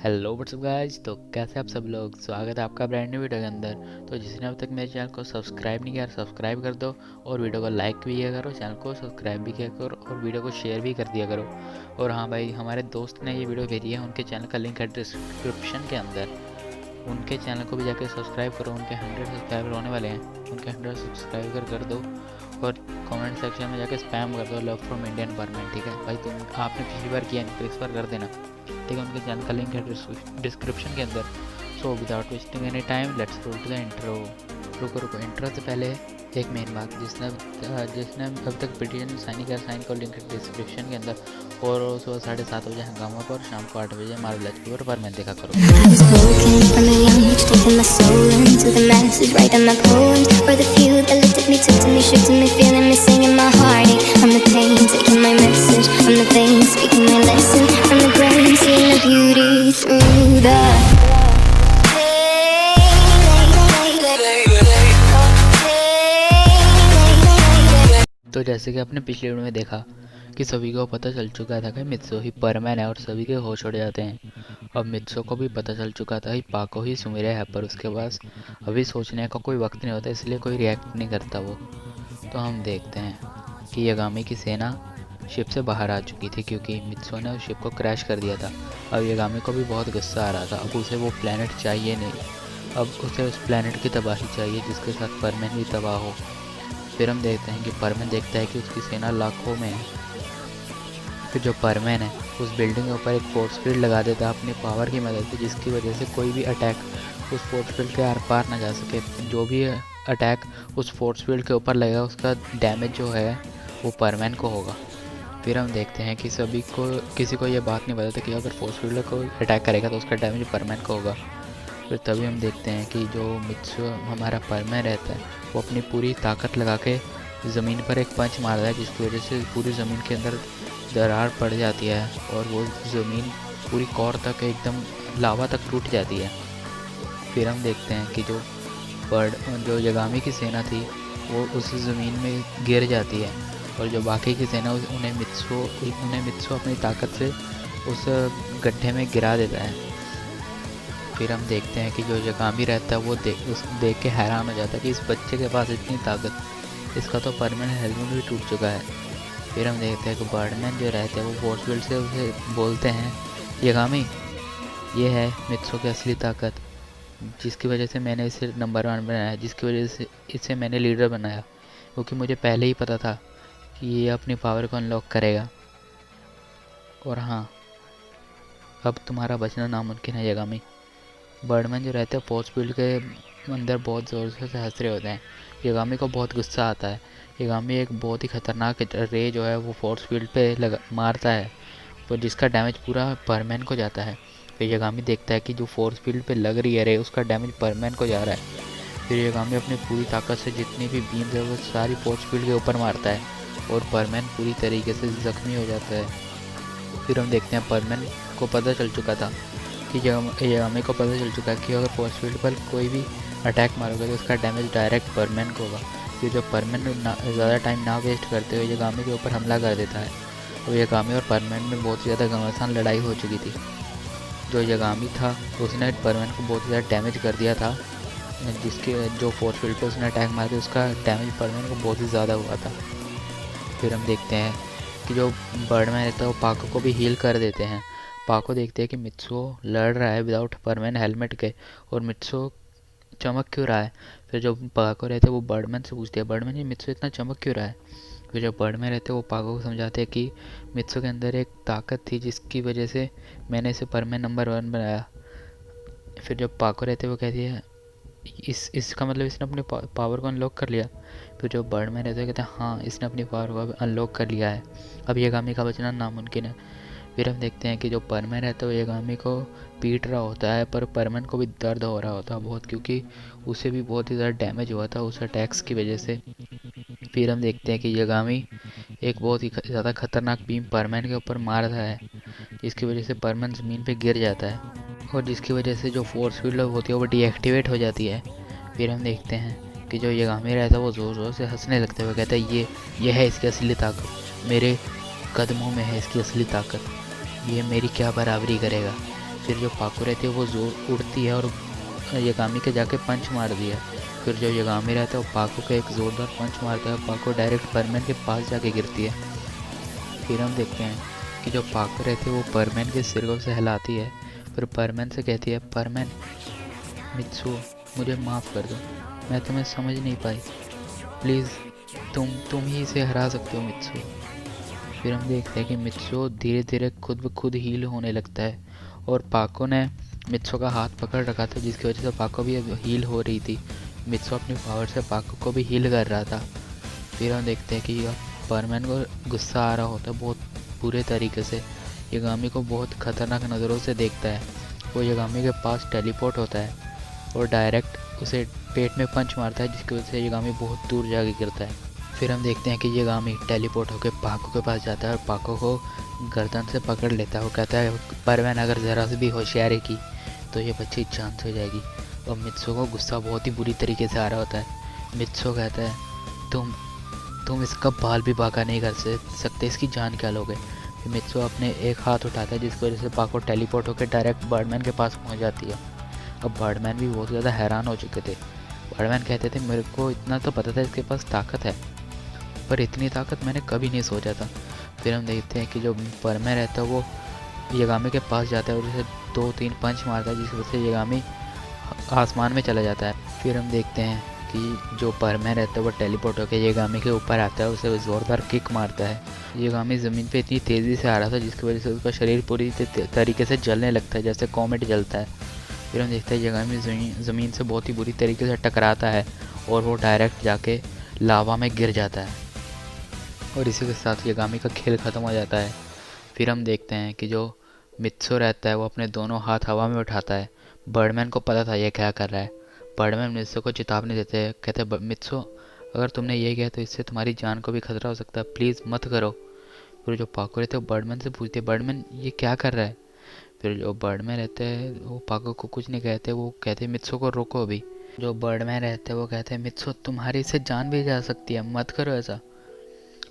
Hello what's up guys. तो कैसे आप सब लोग, स्वागत है आपका ब्रांड न्यू वीडियो के अंदर। तो जिसने अब तक मेरे चैनल को सब्सक्राइब नहीं किया सब्सक्राइब कर दो, और वीडियो को लाइक भी किया करो, चैनल को सब्सक्राइब भी किया करो, और वीडियो को शेयर भी कर दिया करो। और हाँ भाई, हमारे दोस्त ने ये वीडियो भेजी है, उनके चैनल का लिंक है डिस्क्रिप्शन के अंदर। उनके चैनल को भी जाकर सब्सक्राइब करो, उनके 100 सब्सक्राइबर होने वाले हैं, उनके 100 सब्सक्राइबर कर दो। और कमेंट सेक्शन में जाकर स्पैम कर दो लव फ्रॉम इंडियन परमेंट। ठीक है भाई, तुम आपने पिछली बार किया नहीं तो इस बार कर देना। ठीक है, उनके चैनल का लिंक है डिस्क्रिप्शन के अंदर। So without wasting any time let's go to the intro. रुको, इंट्रो से पहले एक मेन बात, जिसने अब तक पिटीशन साइन को लिंक है डिस्क्रिप्शन के अंदर। और सुबह 7:30 बजे हंगामा पर, शाम को 8 बजे मार्वल एच पर मैं देखा करो। I was broken from a young age, taking my soul into the masses, writing my poems for the few that looked at me, took to me, shook to me, feeling me, singing my heartache. From the pain, taking my message from the veins, speaking my lesson from the brain, seeing the beauty through the तो जैसे कि आपने पिछले video में देखा कि सभी को पता चल चुका था कि मित्सो ही परमैन है और सभी के होश उड़ जाते हैं। अब मित्सो को भी पता चल चुका था कि पाको ही सुमिरे है, पर उसके पास अभी सोचने का कोई वक्त नहीं होता, इसलिए कोई रिएक्ट नहीं करता वो। तो हम देखते हैं कि यागामी की सेना शिप से बाहर आ चुकी थी, क्योंकि मित्सो ने उस शिप को क्रैश कर दिया था। अब यागामी को भी बहुत गुस्सा आ रहा था। अब उसे वो प्लेनेट चाहिए नहीं, अब उसे उस प्लेनेट की तबाही चाहिए जिसके साथ परमैन भी तबाह हो। फिर हम देखते हैं कि परमैन देखता है कि उसकी सेना लाखों में है। फिर जो परमैन है उस बिल्डिंग के ऊपर एक फोर्स फील्ड लगा देता है अपनी पावर की मदद से, जिसकी वजह से कोई भी अटैक उस फोर्स फील्ड के आर पार ना जा सके। जो भी अटैक उस फोर्स फील्ड के ऊपर लगेगा उसका डैमेज जो है वो परमैन को होगा। फिर हम देखते हैं कि किसी को ये बात नहीं पता था कि अगर फोर्स फील्ड को अटैक करेगा तो उसका डैमेज परमैन को होगा। फिर तभी हम देखते हैं कि जो मित्सु हमारा परमैन रहता है वो अपनी पूरी ताकत लगा के ज़मीन पर एक पंच मारता है, जिसकी वजह से पूरी ज़मीन के अंदर दरार पड़ जाती है और वो ज़मीन पूरी कोर तक एकदम लावा तक टूट जाती है। फिर हम देखते हैं कि जो यागामी की सेना थी वो उस ज़मीन में गिर जाती है, और जो बाकी की सेना उन्हें मित्सु अपनी ताकत से उस गड्ढे में गिरा देता है। फिर हम देखते हैं कि जो यागामी रहता है वो देख के हैरान हो जाता है कि इस बच्चे के पास इतनी ताकत, इसका तो परमानेंट हेलमेट भी टूट चुका है। फिर हम देखते हैं कि बर्डमैन जो रहते हैं वो फोर्स फील्ड से उसे बोलते हैं, यागामी ये है मित्सु की असली ताकत, जिसकी वजह से मैंने इसे नंबर 1 बनाया, जिसकी वजह से इसे मैंने लीडर बनाया, क्योंकि मुझे पहले ही पता था कि ये अपनी पावर को अनलॉक करेगा। और हाँ, अब तुम्हारा बचना नामुमकिन है यागामी। बर्डमैन जो रहते हैं फोर्स फील्ड के अंदर बहुत ज़ोर से हंस रहे होते हैं। यागामी को बहुत गुस्सा आता है। यागामी एक बहुत ही ख़तरनाक रे जो है वो फोर्स फील्ड पे मारता है, तो जिसका डैमेज पूरा परमैन को जाता है। फिर यागामी देखता है कि जो फोर्स फील्ड पे लग रही है रे उसका डैमेज परमैन को जा रहा है। फिर यागामी अपनी पूरी ताकत से जितनी भी बीम है वो सारी फोर्स फील्ड के ऊपर मारता है, और परमैन पूरी तरीके से ज़ख्मी हो जाता है। फिर हम देखते हैं परमैन को पता चल चुका था कि यागामी को पता चल चुका है कि अगर फोर्स फील्ड पर कोई भी अटैक मारोगे तो उसका डैमेज डायरेक्ट परमैन को होगा। फिर जो परमैन ज़्यादा टाइम ना वेस्ट करते हुए यागामी के ऊपर हमला कर देता है। और यागामी और परमैन में बहुत ज़्यादा घमासान लड़ाई हो चुकी थी। जो यागामी था उसने परमैन को बहुत ज़्यादा डैमेज कर दिया था, जिसके जो फोर्स फील्ड पर उसने अटैक मारा था उसका डैमेज परमैन को बहुत ही ज़्यादा हुआ था। फिर हम देखते हैं कि जो बर्डमैन रहता है वो पाको को भी हील कर देते हैं। पाको देखते हैं कि मित्सु लड़ रहा है विदाउट परमैन हेलमेट के, और मित्सु चमक क्यों रहा है। फिर जो पाको रहते हैं वो बर्डमैन से पूछते हैं, बर्डमैन ये मित्सु इतना चमक क्यों रहा है। फिर जो बर्डमैन रहते हैं वो पाको को समझाते हैं कि मित्सु के अंदर एक ताकत थी जिसकी वजह से मैंने इसे परमैन नंबर 1 बनाया। फिर जब पाको रहते हैं वो कहती है इसका मतलब इसने अपनी पावर को अनलॉक कर लिया। फिर जो बर्डमैन रहते हैं कहते हैं हाँ, इसने अपनी पावर को अनलॉक कर लिया है, अब यागामी का बचना नामुमकिन है। फिर हम देखते हैं कि जो परमैन रहता है वो यागामी को पीट रहा होता है, पर परमैन को भी दर्द हो रहा होता है बहुत, क्योंकि उसे भी बहुत ही ज़्यादा डैमेज हुआ था उस अटैक्स की वजह से। फिर हम देखते हैं कि यागामी एक बहुत ही ज़्यादा खतरनाक बीम परमैन के ऊपर मारता है, जिसकी वजह से परमैन ज़मीन पे गिर जाता है, और जिसकी वजह से जो फोर्स फील्ड होती है वो डीएक्टिवेट हो जाती है। फिर हम देखते हैं कि जो यागामी रहता है वो ज़ोर ज़ोर से हंसने लगते हुए कहता है ये है इसकी असली ताकत, मेरे कदमों में है इसकी असली ताकत, ये मेरी क्या बराबरी करेगा। फिर जो पाको रहती है वो जोर उड़ती है और यगामी के जाके पंच मार दिया। फिर जो यगामी रहता है वो पाको के एक ज़ोरदार पंच मारता है, पाको डायरेक्ट परमैन के पास जाके गिरती है। फिर हम देखते हैं कि जो पाको रहती है वो परमैन के सिर को सहलाती है, फिर परमैन से कहती है, परमैन, मित्सुओ, मुझे माफ़ कर दो, मैं तुम्हें समझ नहीं पाई, प्लीज़ तुम ही इसे हरा सकते हो मित्सुओ। फिर हम देखते हैं कि मित्सुओ धीरे धीरे खुद ब खुद हील होने लगता है और पाको ने मित्सुओ का हाथ पकड़ रखा था, जिसकी वजह से पाको भी अब हील हो रही थी। मित्सुओ अपनी पावर से पाको को भी हील कर रहा था। फिर हम देखते हैं कि परमैन को गुस्सा आ रहा होता है बहुत बुरे तरीके से, यगामी को बहुत खतरनाक नज़रों से देखता है। वो यगामी के पास टेलीपोर्ट होता है और डायरेक्ट उसे पेट में पंच मारता है, जिसकी वजह से यगामी बहुत दूर जाके गिरता है। फिर हम देखते हैं कि यगामी टेलीपोर्ट होकर पाको के पास जाता है और पाको को गर्दन से पकड़ लेता है। वो कहता है, परमैन, अगर ज़रा से भी होशियारी की तो ये बच्ची जान से हो जाएगी। और मित्सुओ को गुस्सा बहुत ही बुरी तरीके से आ रहा होता है। मित्सुओ कहता है, तुम इसका बाल भी बाका नहीं कर सकते, इसकी जान क्या लोगे। फिर मित्सुओ अपने एक हाथ उठाता है, जिसकी वजह से पाको टेलीपोर्ट होकर डायरेक्ट बर्डमैन के पास पहुंच जाती है। अब बर्डमैन भी बहुत ज़्यादा हैरान हो चुके थे। बर्डमैन कहते थे, मेरे को इतना तो पता था इसके पास ताकत है, पर इतनी ताकत मैंने कभी नहीं सोचा था। फिर हम देखते हैं कि जो परमैन रहता है वो यगामी के पास जाता है और उसे 2-3 पंच मारता है, जिसकी वजह से यगामी आसमान में चला जाता है। फिर हम देखते हैं कि जो परमैन रहता है वो टेलीपोर्ट होकर यगामी के ऊपर आता है, उसे ज़ोरदार किक मारता है। यगामी ज़मीन पे इतनी तेज़ी से आ रहा था, जिसकी वजह से उसका शरीर पूरी तरीके से जलने लगता है, जैसे कॉमेट जलता है। फिर हम देखते हैं यगामी ज़मीन से बहुत ही बुरी तरीके से टकराता है और वो डायरेक्ट जाके लावा में गिर जाता है और इसी के साथ यगामी का खेल ख़त्म हो जाता है। फिर हम देखते हैं कि जो मित्सुओ रहता है वो अपने दोनों हाथ हवा में उठाता है। बर्डमैन को पता था ये क्या कर रहा है। बर्डमैन मित्सुओ को चेतावनी देते हैं, कहते, मित्सुओ, अगर तुमने ये किया तो इससे तुम्हारी जान को भी खतरा हो सकता है, प्लीज़ मत करो। फिर जो पाको रहते हैं वो बर्डमैन से पूछते हैं, बर्डमैन ये क्या कर रहा है। फिर जो बर्डमैन रहते हैं वो पाको को कुछ नहीं कहते, वो कहते हैं, मित्सुओ को रोको अभी। जो बर्डमैन रहते हैं वो कहते हैं, मित्सुओ, तुम्हारी इससे जान भी जा सकती है, मत करो ऐसा।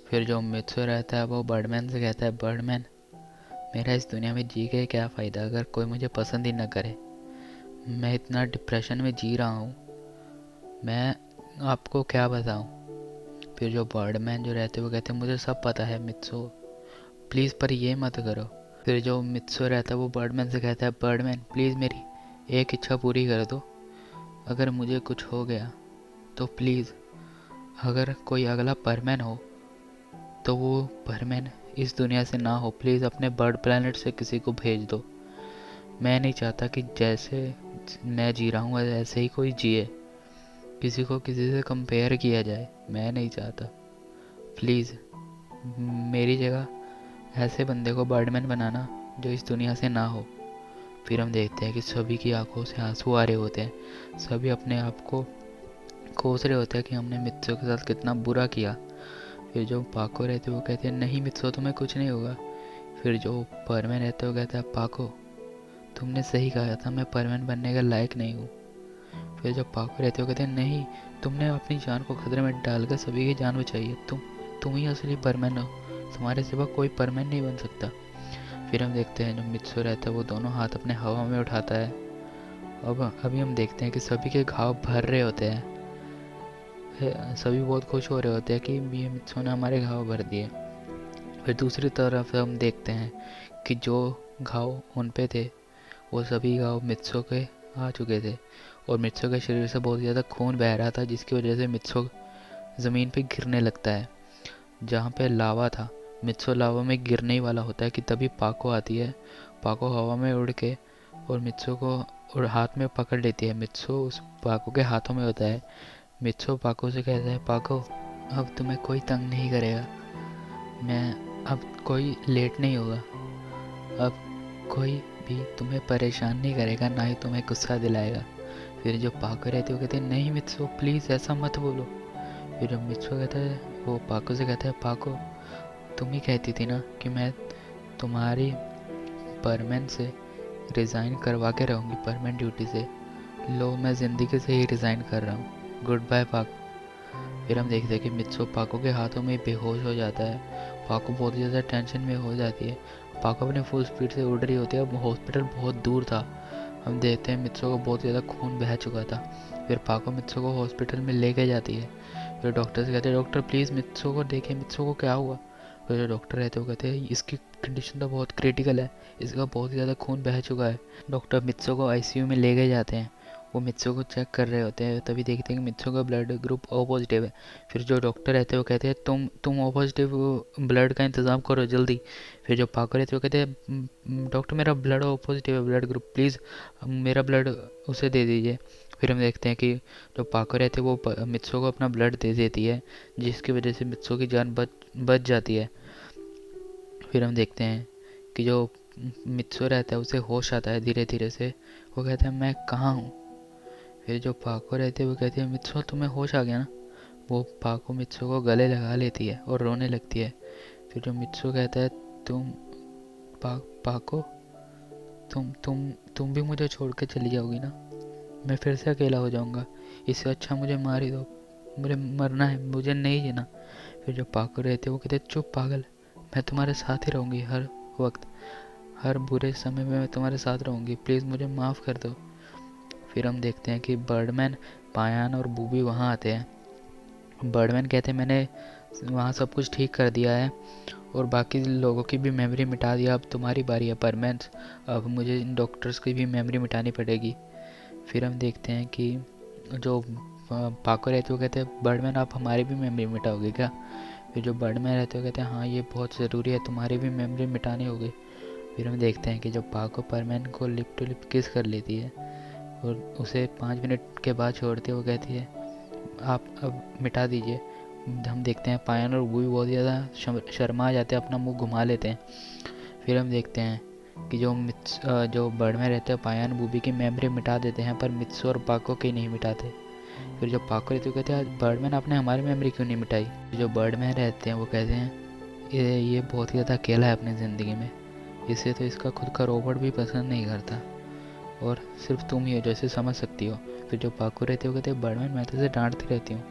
फिर जो मित्सुओ रहता है वो बर्डमैन से कहता है, बर्डमैन, मेरा इस दुनिया में जी के क्या फ़ायदा अगर कोई मुझे पसंद ही न करे। मैं इतना डिप्रेशन में जी रहा हूँ, मैं आपको क्या बताऊँ। फिर जो बर्डमैन जो रहते हैं वो कहते हैं, मुझे सब पता है मित्सुओ, प्लीज़ पर ये मत करो। फिर जो मित्सुओ रहता है वो बर्डमैन से कहता है, बर्डमैन, प्लीज़ मेरी एक इच्छा पूरी कर दो, अगर मुझे कुछ हो गया तो प्लीज़, अगर कोई अगला परमैन हो तो वो परमैन इस दुनिया से ना हो, प्लीज़ अपने बर्ड प्लैनेट से किसी को भेज दो। मैं नहीं चाहता कि जैसे मैं जी रहा हूँ ऐसे ही कोई जिए, किसी को किसी से कंपेयर किया जाए, मैं नहीं चाहता। प्लीज़ मेरी जगह ऐसे बंदे को बर्डमैन बनाना जो इस दुनिया से ना हो। फिर हम देखते हैं कि सभी की आंखों से आंसू आ रहे होते हैं, सभी अपने आप को कोस रहे होते हैं कि हमने मित्सुओ के साथ कितना बुरा किया। फिर जो पाको रहते हैं वो कहते हैं, नहीं मित्सुओ, तुम्हें कुछ नहीं होगा। फिर जो परमैन रहता है वो कहता है, पाको, तुमने सही कहा था, मैं परमैन बनने का लायक नहीं हूँ। फिर जब पाको रहते हो कहते हैं, नहीं, तुमने अपनी जान को खतरे में डालकर सभी की जान बचाई है, तुम ही असली परमैन हो, तुम्हारे सिवा कोई परमैन नहीं बन सकता। फिर हम देखते हैं जो मित्सुओ रहता है वो दोनों हाथ अपने हवा में उठाता है। अब अभी हम देखते हैं कि सभी के घाव भर रहे होते हैं, सभी बहुत खुश हो रहे होते हैं कि ये मित्सुओ ने हमारे घाव भर दिए। फिर दूसरी तरफ हम देखते हैं कि जो घाव उन पे थे वो सभी घाव मित्सुओ के आ चुके थे और मित्सुओ के शरीर से बहुत ज़्यादा खून बह रहा था, जिसकी वजह से मित्सुओ ज़मीन पे गिरने लगता है। जहाँ पे लावा था, मित्सुओ लावा में गिरने ही वाला होता है कि तभी पाको आती है। पाको हवा में उड़ के और मित्सुओ को और हाथ में पकड़ लेती है। मित्सुओ उस पाको के हाथों में होता है। मित्सुओ पाको से कहता है, पाको, अब तुम्हें कोई तंग नहीं करेगा, अब कोई लेट नहीं होगा, अब कोई भी तुम्हें परेशान नहीं करेगा, ना ही तुम्हें गुस्सा दिलाएगा। फिर जो पाको रहते वो कहते हैं, नहीं मित्सुओ, प्लीज़ ऐसा मत बोलो। फिर जब मित्सुओ कहता है, वो पाको से कहता है, पाको, तुम ही कहती थी ना कि मैं तुम्हारी परमैन से रिज़ाइन करवा के रहूँगी, परमैन ड्यूटी से। लो, मैं ज़िंदगी से ही रिज़ाइन कर रहा हूँ, गुड बाय पाको। फिर हम देखते हैं कि मित्सुओ पाको के हाथों में बेहोश हो जाता है। पाको बहुत ज़्यादा टेंशन में हो जाती है। पाको अपने फुल स्पीड से उड़ रही होती है। अब हॉस्पिटल बहुत दूर था। हम देखते हैं मित्सो को बहुत ज़्यादा खून बह चुका था। फिर पाको मित्सो को हॉस्पिटल में लेके जाती है। फिर डॉक्टर से कहते हैं डॉक्टर प्लीज़ मित्सो को देखें, मित्सो को क्या हुआ। फिर जो डॉक्टर रहते हैं वो कहते हैं इसकी कंडीशन तो बहुत क्रिटिकल है, इसका बहुत ही ज़्यादा खून बह चुका है। डॉक्टर मित्सो को आईसीयू में ले गए जाते हैं। वो मित्सो को चेक कर रहे होते हैं, तभी देखते हैं कि मित्सो का ब्लड ग्रुप ओ पॉजिटिव है। फिर जो डॉक्टर रहते हैं वो कहते हैं तुम ओ पॉजिटिव ब्लड का इंतज़ाम करो जल्दी। फिर जो पाको रहते हैं वो कहते हैं डॉक्टर मेरा ब्लड ओ पॉजिटिव है ब्लड ग्रुप, प्लीज़ मेरा ब्लड उसे दे दीजिए। फिर हम देखते हैं कि जो पाको रहते हैं वो मित्सो को अपना ब्लड दे देती है, जिसकी वजह से मित्सो की जान बच जाती है। फिर हम देखते हैं कि जो मित्सो रहता है उसे होश आता है धीरे धीरे से। वो कहता है मैं कहाँ हूँ। फिर जो पाको रहती है वो कहती है मित्सो तुम्हें होश आ गया ना। वो पाको मित्सो को गले लगा लेती है और रोने लगती है। फिर जो मित्सो कहता है तुम पाको तुम भी मुझे छोड़ के चली जाओगी ना, मैं फिर से अकेला हो जाऊंगा, इससे अच्छा मुझे मार ही दो, मुझे मरना है, मुझे नहीं जीना। फिर जो पाको रहते हैं वो कहते हैं चुप पागल, मैं तुम्हारे साथ ही रहूँगी हर वक्त, हर बुरे समय में मैं तुम्हारे साथ रहूँगी, प्लीज़ मुझे माफ़ कर दो। फिर हम देखते हैं कि बर्डमैन, पायान और बूबी वहाँ आते हैं। बर्डमैन कहते हैं मैंने वहाँ सब कुछ ठीक कर दिया है और बाकी लोगों की भी मेमोरी मिटा दिया, अब तुम्हारी बारी है परमैन, अब मुझे इन डॉक्टर्स की भी मेमोरी मिटानी पड़ेगी। फिर हम देखते हैं कि जो पाको रहते हो कहते हैं बर्डमैन आप हमारी भी मेमोरी मिटाओगे क्या। फिर जो बर्डमैन रहते हो कहते हैं हाँ ये बहुत ज़रूरी है, तुम्हारी भी मेमोरी मिटानी होगी। फिर हम देखते हैं कि जो पाको परमैन को लिप टू लिप किस कर लेती है और उसे 5 मिनट के बाद छोड़ती है। वो कहती है आप अब मिटा दीजिए। हम देखते हैं पायन और बूबी बहुत ज़्यादा शर्मा जाते हैं, अपना मुंह घुमा लेते हैं। फिर हम देखते हैं कि जो बर्डमैन रहते हैं पायन बूबी की मेमोरी मिटा देते हैं, पर मित्सो और पाको की नहीं मिटाते। फिर जो पाको रहते हैं कहते हैं बर्डमैन आपने हमारी मेमोरी क्यों नहीं मिटाई। जो बर्डमैन रहते हैं वो कहते हैं ये बहुत ही ज़्यादा अकेला है अपनी ज़िंदगी में, इसे तो इसका खुद का रोबोट भी पसंद नहीं करता और सिर्फ तुम ही हो जो इसे समझ सकती हो। फिर जो पाको रहते हो कहते हैं बर्डमैन मैं तो इसे डांटती रहती हूँ।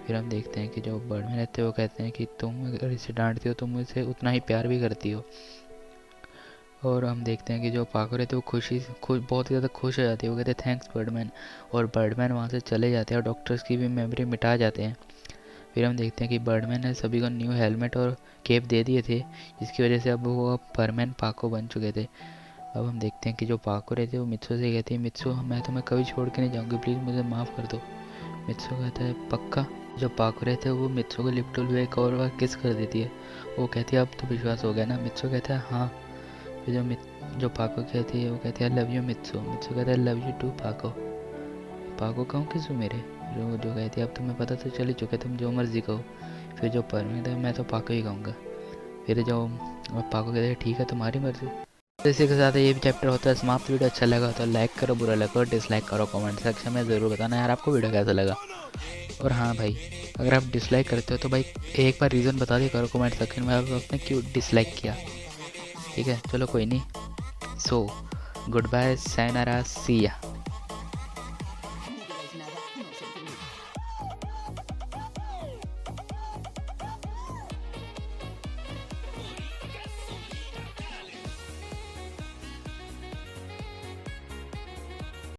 फिर हम देखते हैं कि जो बर्डमैन रहते हैं वो कहते हैं कि तुम अगर इसे डांटती हो तुम इसे उतना ही प्यार भी करती हो। और हम देखते हैं कि जो पाको रहते हैं वो बहुत ज़्यादा खुश हो जाती है। वो कहते हैं थैंक्स बर्डमैन, और बर्डमैन वहाँ से चले जाते हैं और डॉक्टर्स की भी मेमोरी मिटा जाते हैं। फिर हम देखते हैं कि बर्डमैन ने सभी को न्यू हेलमेट और केप दे दिए थे, जिसकी वजह से अब वो परमैन पाको बन चुके थे। अब हम देखते हैं कि जो पाको रहते हैं वो मित्सो से कहते हैं मित्सो मैं तुम्हें कभी छोड़ के नहीं जाऊँगी, प्लीज़ मुझे माफ़ कर दो। मित्सो कहता है पक्का। जो पाको रहते हैं वो मित्सो को लिप टू लिप एक और बार किस कर देती है। वो कहती है अब तो विश्वास हो गया ना। मित्सो कहता है हाँ। फिर जो पाको कहती है वो कहती है लव यू मित्सो। मित्सो कहता है लव यू टू पाको। पाको कहूँ किसू मेरे। जो कहती है अब तुम्हें पता तो चल ही चुका है, तुम जो मर्जी कहो। फिर जो परमिट है मैं तो पाको ही कहूँगा। फिर जो पाको कहते हैं ठीक है तुम्हारी मर्जी। तो इसी के साथ ये भी चैप्टर होता है समाप्त। वीडियो अच्छा लगा तो लाइक करो, बुरा लगा डिसलाइक करो, कमेंट सेक्शन में ज़रूर बताना यार आपको वीडियो कैसा लगा। और हाँ भाई अगर आप डिसलाइक करते हो तो भाई एक बार रीज़न बता दिया करो कमेंट सेक्शन में आपने क्यों डिसलाइक किया, ठीक है। चलो कोई नहीं, सो गुड बाय, सायोनारा, सी या।